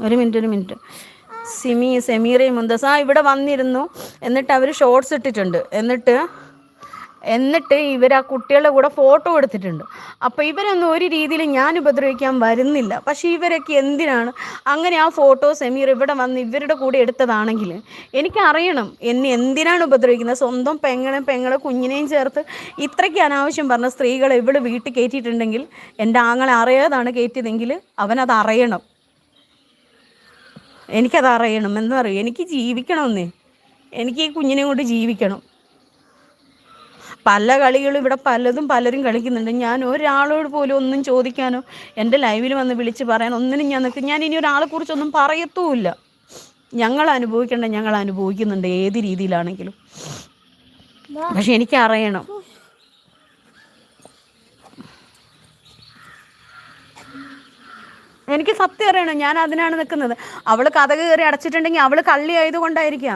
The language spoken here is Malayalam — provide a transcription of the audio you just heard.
ഒരു മിനിറ്റ്. സെമീറയും മുന്തസ ഇവിടെ വന്നിരുന്നു. എന്നിട്ട് അവർ ഷോർട്സ് ഇട്ടിട്ടുണ്ട്. എന്നിട്ട് ഇവർ ആ കുട്ടികളുടെ കൂടെ ഫോട്ടോ എടുത്തിട്ടുണ്ട്. അപ്പോൾ ഇവരൊന്നും ഒരു രീതിയിൽ ഞാൻ ഉപദ്രവിക്കാൻ വരുന്നില്ല. പക്ഷേ ഇവരൊക്കെ എന്തിനാണ് അങ്ങനെ ആ ഫോട്ടോ സെമീർ ഇവിടെ വന്ന് ഇവരുടെ കൂടെ എടുത്തതാണെങ്കിൽ എനിക്കറിയണം എന്നെ എന്തിനാണ് ഉപദ്രവിക്കുന്നത്. സ്വന്തം പെങ്ങളെ കുഞ്ഞിനെയും ചേർത്ത് ഇത്രയ്ക്ക് അനാവശ്യം പറഞ്ഞ സ്ത്രീകളെ ഇവിടെ വീട്ടിൽ കയറ്റിയിട്ടുണ്ടെങ്കിൽ എൻ്റെ ആങ്ങളെ അറിയാതാണ് കയറ്റിയതെങ്കിൽ അവനത് അറിയണം. എനിക്കതറിയണം. എന്താ പറയുക, എനിക്ക് ജീവിക്കണമെന്നേ. എനിക്ക് ഈ കുഞ്ഞിനെ കൊണ്ട് ജീവിക്കണം. പല കളികളും ഇവിടെ പലരും കളിക്കുന്നുണ്ട്. ഞാൻ ഒരാളോട് പോലും ഒന്നും ചോദിക്കാനോ എൻ്റെ ലൈവിൽ വന്ന് വിളിച്ച് പറയാനോ ഒന്നിനും ഞാൻ ഇനി ഒരാളെ കുറിച്ചൊന്നും പറയത്തുമില്ല. ഞങ്ങൾ അനുഭവിക്കുന്നുണ്ട് ഏത് രീതിയിലാണെങ്കിലും. പക്ഷെ എനിക്കറിയണം. എനിക്ക് സത്യം അറിയണം. ഞാൻ അതിനാണ് നിൽക്കുന്നത്. അവൾ കതക് കയറി അടച്ചിട്ടുണ്ടെങ്കിൽ അവൾ കള്ളി ആയതുകൊണ്ടായിരിക്കാം.